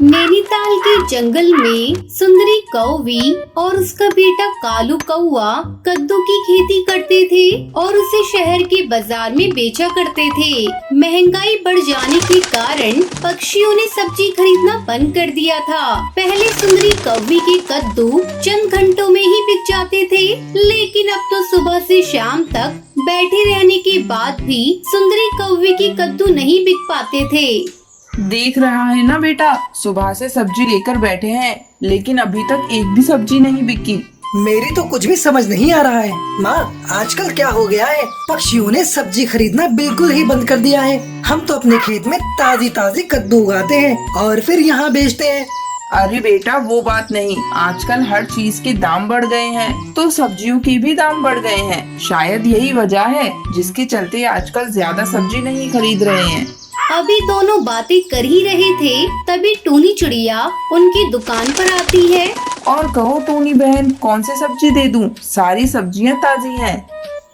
नैनीताल के जंगल में सुंदरी कौवी और उसका बेटा कालू कौआ कद्दू की खेती करते थे और उसे शहर के बाजार में बेचा करते थे। महंगाई बढ़ जाने के कारण पक्षियों ने सब्जी खरीदना बंद कर दिया था। पहले सुंदरी कौवी के कद्दू चंद घंटों में ही बिक जाते थे, लेकिन अब तो सुबह से शाम तक बैठे रहने के बाद भी सुंदरी कौवी के कद्दू नहीं बिक पाते थे। देख रहा है ना बेटा, सुबह से सब्जी लेकर बैठे हैं, लेकिन अभी तक एक भी सब्जी नहीं बिकी। मेरी तो कुछ भी समझ नहीं आ रहा है। माँ, आजकल क्या हो गया है? पक्षियों ने सब्जी खरीदना बिल्कुल ही बंद कर दिया है। हम तो अपने खेत में ताजी ताजी कद्दू उगाते हैं और फिर यहाँ बेचते हैं। अरे बेटा, वो बात नहीं, आजकल हर चीज के दाम बढ़ गए हैं, तो सब्जियों के भी दाम बढ़ गए हैं। शायद यही वजह है जिसके चलते आजकल ज्यादा सब्जी नहीं खरीद रहे हैं। अभी दोनों बातें कर ही रहे थे, तभी टूनी चिड़िया उनकी दुकान पर आती है। और कहो टूनी बहन, कौन सी सब्जी दे दूं? सारी सब्जियां ताजी हैं।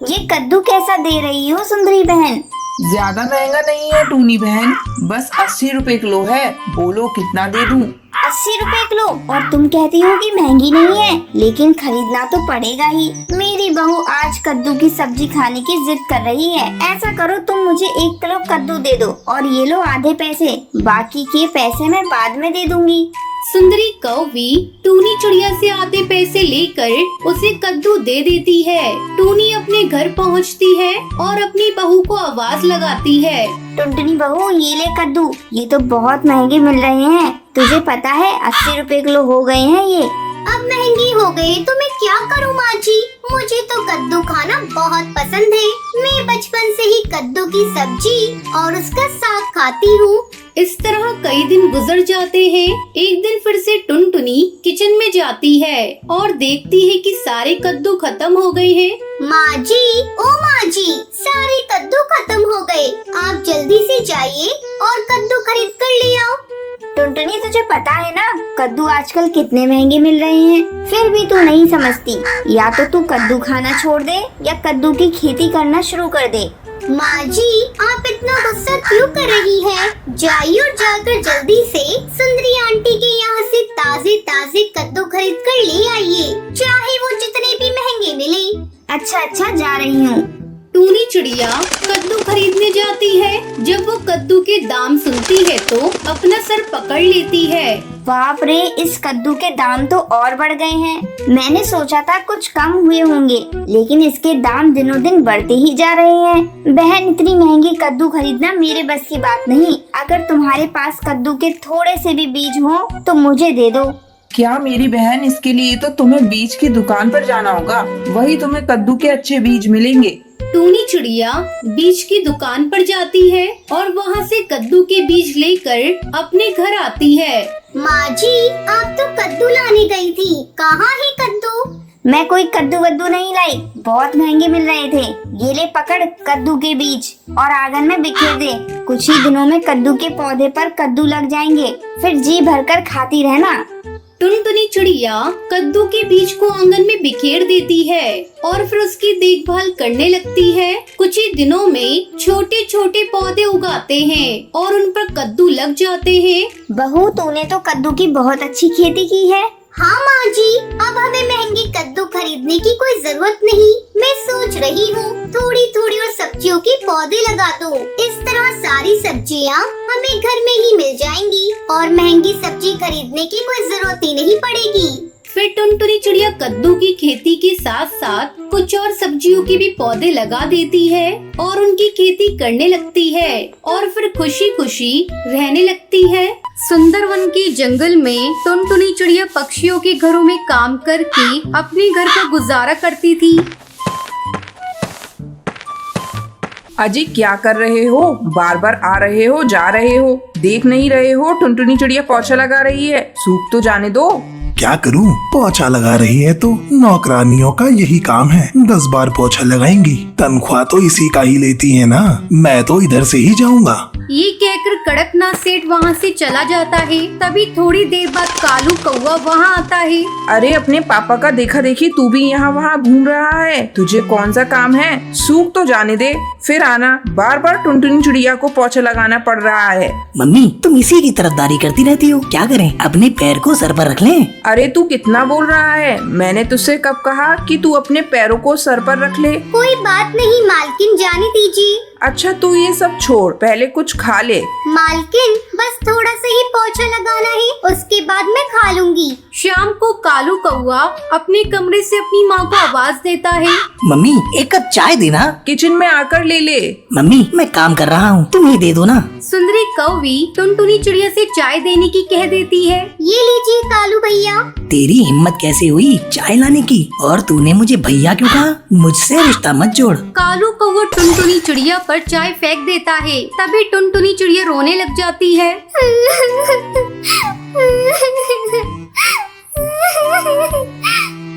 ये कद्दू कैसा दे रही हो सुंदरी बहन? ज्यादा महंगा नहीं है टूनी बहन, बस 80 रुपए किलो है। बोलो कितना दे दूं? 80 रुपए किलो? और तुम कहती हो कि महंगी नहीं है, लेकिन खरीदना तो पड़ेगा ही। मेरी बहू आज कद्दू की सब्जी खाने की जिद कर रही है। ऐसा करो, तुम मुझे 1 किलो कद्दू दे दो और ये लो आधे पैसे, बाकी के पैसे मैं बाद में दे दूंगी। सुंदरी कौवी टूनी चिड़िया से आधे पैसे लेकर उसे कद्दू दे देती है। टूनी अपने घर पहुंचती है और अपनी बहू को आवाज लगाती है। टुनटुनी बहू, ये ले कद्दू, ये तो बहुत महंगे मिल रहे हैं। तुझे पता है 80 रुपए किलो हो गए हैं ये। अब महंगी हो गए तो मैं क्या करूँ माँ जी? मुझे तो कद्दू खाना बहुत पसंद है। मैं बचपन से ही कद्दू की सब्जी और उसका साग खाती हूँ। इस तरह कई दिन गुजर जाते हैं। एक दिन फिर से टुनटुनी किचन में जाती है और देखती है कि सारे कद्दू खत्म हो गए हैं। माँ जी, ओ माँ जी, सारे कद्दू खत्म हो गए। आप जल्दी से जाइए और कद्दू खरीद कर ले आओ। टुनटुनी, तुझे पता है ना कद्दू आजकल कितने महंगे मिल रहे हैं, फिर भी तू नहीं समझती। या तो तू कद्दू खाना छोड़ दे या कद्दू की खेती करना शुरू कर दे। माँ जी, आप इतना गुस्सा क्यों कर रही हैं? जाइए और जाकर जल्दी से सुंदरी आंटी के यहाँ से ताजे ताजे कद्दू खरीद कर ले आइए, चाहे वो जितने भी महंगे मिले। अच्छा, जा रही हूँ। टूनी चिड़िया कद्दू खरीदने जाती है। जब वो कद्दू के दाम सुनती है तो अपना सर पकड़ लेती है। बाप रे, इस कद्दू के दाम तो और बढ़ गए हैं। मैंने सोचा था कुछ कम हुए होंगे, लेकिन इसके दाम दिनों दिन बढ़ते ही जा रहे हैं। बहन, इतनी महंगी कद्दू खरीदना मेरे बस की बात नहीं। अगर तुम्हारे पास कद्दू के थोड़े से भी बीज हो तो मुझे दे दो। क्या मेरी बहन, इसके लिए तो तुम्हें बीज की दुकान पर जाना होगा, वही तुम्हें कद्दू के अच्छे बीज मिलेंगे। टूनी चिड़िया बीज की दुकान पर जाती है और वहाँ से कद्दू के बीज लेकर अपने घर आती है। माँ जी, आप तो कद्दू लाने गई थी, कहाँ है कद्दू? मैं कोई कद्दू वद्दू नहीं लाई, बहुत महंगे मिल रहे थे। ये ले पकड़ कद्दू के बीज और आंगन में बिखेर दे। कुछ ही दिनों में कद्दू के पौधे पर कद्दू लग जाएंगे, फिर जी भरकर खाती रहना। टुनटुनी चिड़िया कद्दू के बीज को आंगन में बिखेर देती है और फिर उसकी देखभाल करने लगती है। कुछ ही दिनों में छोटे छोटे पौधे उगाते हैं और उन पर कद्दू लग जाते हैं। बहू, तूने तो कद्दू की बहुत अच्छी खेती की है। हाँ माँ जी, अब हमें महंगे कद्दू खरीदने की कोई जरूरत नहीं। मैं सोच रही हूँ थोड़ी थोड़ी और सब्जियों के पौधे लगा दूँ। इस तरह सारी सब्जियाँ हमें घर में ही मिल जाएंगी और महंगी सब्जी खरीदने की कोई जरूरत ही नहीं पड़ेगी। फिर टुनटुनी चिड़िया कद्दू की खेती के साथ साथ कुछ और सब्जियों के भी पौधे लगा देती है और उनकी खेती करने लगती है और फिर खुशी खुशी रहने लगती है। सुंदरवन के जंगल में टुनटुनी चिड़िया पक्षियों के घरों में काम करके अपने घर का गुजारा करती थी। अजी, क्या कर रहे हो? बार बार आ रहे हो, जा रहे हो, देख नहीं रहे हो टुनटुनी चिड़िया पोछा लगा रही है। सूख तो जाने दो। क्या करूं? पोछा लगा रही है तो नौकरानियों का यही काम है, 10 बार पोछा लगाएंगी। तनख्वाह तो इसी का ही लेती है ना, मैं तो इधर से ही जाऊंगा। ये कहकर कड़कनाथ सेठ वहाँ से चला जाता है। तभी थोड़ी देर बाद कालू कौवा वहाँ आता है। अरे अपने पापा का देखा देखी तू भी यहाँ वहाँ घूम रहा है, तुझे कौन सा काम है? सूख तो जाने दे, फिर आना। बार बार टुनटुनी चिड़िया को पोछा लगाना पड़ रहा है। मम्मी तुम इसी की तरफदारी करती रहती हो, क्या करें, अपने पैर को सर पर रख लें। अरे तू कितना बोल रहा है? मैंने तुझसे कब कहा कि तू अपने पैरों को सर पर रख ले? कोई बात नहीं मालकिन, जाने दीजिए। अच्छा तू ये सब छोड़, पहले कुछ खा ले। मालकिन बस थोड़ा सा ही पोछा लगाना है, उसके बाद मैं खा लूंगी। शाम को कालू कौवा अपने कमरे से अपनी माँ को आवाज देता है। मम्मी एक कप चाय देना। किचन में आकर ले ले। मम्मी मैं काम कर रहा हूँ, तुम ही दे दो ना। सुंदरी कौवी टुनटुनी चिड़िया से चाय देने की कह देती है। ये लीजिए कालू भैया। तेरी हिम्मत कैसे हुई चाय लाने की, और तूने मुझे भैया क्यों कहा? मुझसे रिश्ता मत जोड़। कालू कौवा टुनटुनी चिड़िया पर चाय फेंक देता है। तभी टुनटुनी चिड़िया रोने लग जाती है।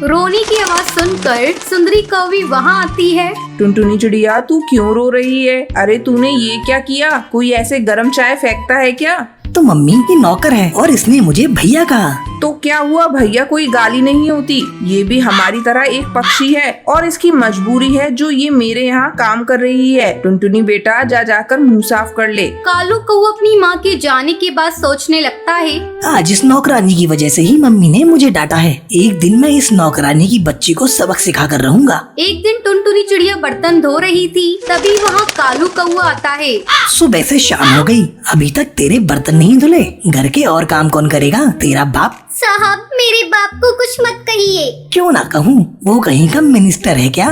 रोने की आवाज सुनकर सुंदरी कौवी वहाँ आती है। टुनटुनी चिड़िया तू क्यों रो रही है? अरे तूने ये क्या किया? कोई ऐसे गर्म चाय फेंकता है क्या? तो मम्मी ये नौकर है और इसने मुझे भैया कहा। तो क्या हुआ, भैया कोई गाली नहीं होती। ये भी हमारी तरह एक पक्षी है और इसकी मजबूरी है जो ये मेरे यहाँ काम कर रही है। टुनटुनी बेटा जा जाकर मुंह साफ कर ले। कालू कौवा अपनी माँ के जाने के बाद सोचने लगता है। आज इस नौकरानी की वजह से ही मम्मी ने मुझे डांटा है। एक दिन मैं इस नौकरानी की बच्ची को सबक सिखा कर रहूंगा। एक दिन टुनटुनी चिड़िया बर्तन धो रही थी, तभी वहाँ कालू कौवा आता है। सुबह से शाम हो गई, अभी तक तेरे बर्तन नहीं धुले। घर के और काम कौन करेगा? तेरा बाप। साहब मेरे बाप को कुछ मत कहिए। क्यों ना कहूँ, वो कहीं का मिनिस्टर है क्या?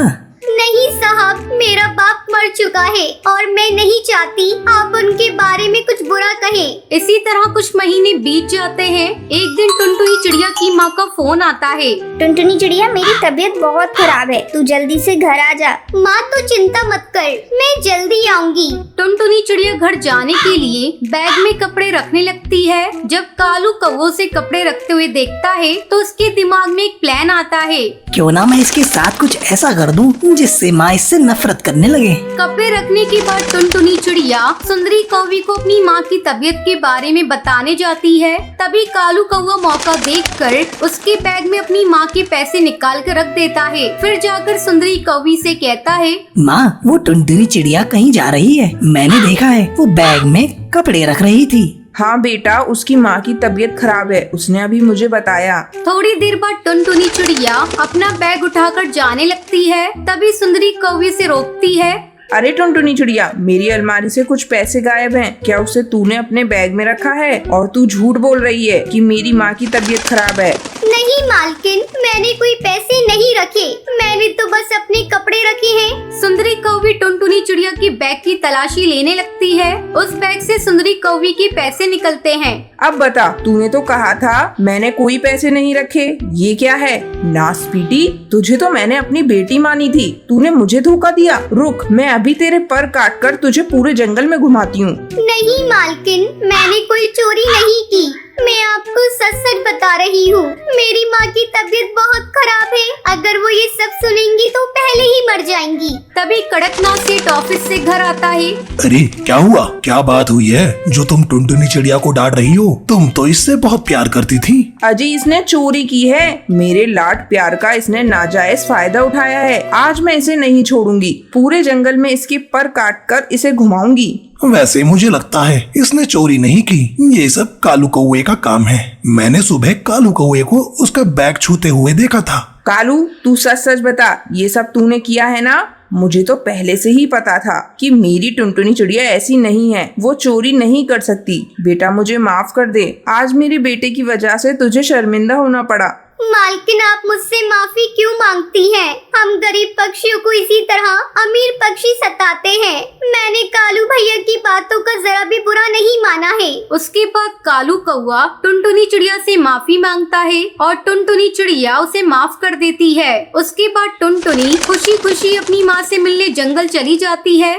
नहीं साहब, मेरा बाप मर चुका है और मैं नहीं चाहती आप उनके बारे में कुछ बुरा कहें। इसी तरह कुछ महीने बीत जाते हैं। एक दिन टुनटुनी चिड़िया की माँ का फोन आता है। टुनटुनी चिड़िया मेरी तबीयत बहुत खराब है, तू जल्दी से घर आ जा। माँ तो चिंता मत कर, मैं जल्दी आऊंगी। टुनटुनी चिड़िया घर जाने के लिए बैग में कपड़े रखने लगती है। जब कालू कौवे से कपड़े रखते हुए देखता है तो उसके दिमाग में एक प्लान आता है। क्यों ना मैं इसके साथ कुछ ऐसा कर दूं जिससे माँ इससे नफरत करने लगे। कपड़े रखने के बाद टुनटुनी चिड़िया सुंदरी कौवी को अपनी माँ की तबीयत के बारे में बताने जाती है। तभी कालू कौवा मौका देखकर उसके बैग में अपनी माँ के पैसे निकाल कर रख देता है। फिर जाकर सुंदरी कौवी से कहता है, माँ वो टुनटुनी चिड़िया कहीं जा रही है, मैंने देखा है वो बैग में कपड़े रख रही थी। हाँ बेटा, उसकी माँ की तबीयत खराब है, उसने अभी मुझे बताया। थोड़ी देर बाद टुनटुनी चिड़िया अपना बैग उठाकर जाने लगती है। तभी सुंदरी कौवी से रोकती है। अरे टुनटुनी चिड़िया, मेरी अलमारी से कुछ पैसे गायब हैं। क्या उसे तूने अपने बैग में रखा है? और तू झूठ बोल रही है कि मेरी माँ की तबीयत खराब है। नहीं मालकिन, मैंने कोई पैसे नहीं रखे, मैंने तो बस अपने कपड़े रखे हैं। सुंदरी कौवी टुनटुनी चिड़िया की बैग की तलाशी लेने लगती है। उस बैग से सुंदरी कौवी के पैसे निकलते हैं। अब बता, तूने तो कहा था मैंने कोई पैसे नहीं रखे, ये क्या है? नासपीटी, तुझे तो मैंने अपनी बेटी मानी थी, तूने मुझे धोखा दिया। रुक, मैं अभी तेरे पर काट कर तुझे पूरे जंगल में घुमाती हूँ। नहीं मालकिन, मैंने कोई चोरी नहीं की, मैं आपको सच सच बता रही हूँ। मेरी माँ की तबीयत बहुत खराब है, अगर वो ये सब सुनेंगी तो पहले ही मर जाएंगी। तभी कड़कनाथ सेठ ऑफिस से घर आता है। अरे क्या हुआ, क्या बात हुई है जो तुम टुनटुनी चिड़िया को डांट रही हो? तुम तो इससे बहुत प्यार करती थी। अजी इसने चोरी की है, मेरे लाड प्यार का इसने नाजायज फायदा उठाया है। आज मैं इसे नहीं छोड़ूंगी, पूरे जंगल में इसके पर काट कर इसे घुमाऊंगी। वैसे मुझे लगता है इसने चोरी नहीं की, ये सब कालू कौवे का काम है। मैंने सुबह कालू कौवे को उसका बैग छूते हुए देखा था। कालू तू सच सच बता, ये सब तूने किया है ना? मुझे तो पहले से ही पता था कि मेरी टुनटुनी चिड़िया ऐसी नहीं है, वो चोरी नहीं कर सकती। बेटा मुझे माफ कर दे, आज मेरे बेटे की वजह से तुझे शर्मिंदा होना पड़ा। मालकिन आप मुझसे माफी क्यों मांगती हैं? हम गरीब पक्षियों को इसी तरह अमीर पक्षी सताते हैं। मैंने कालू भैया की बातों का जरा भी बुरा नहीं माना है। उसके बाद कालू कौवा टुनटुनी चिड़िया से माफी मांगता है और टुनटुनी चिड़िया उसे माफ कर देती है। उसके बाद टुनटुनी खुशी खुशी अपनी माँ से मिलने जंगल चली जाती है।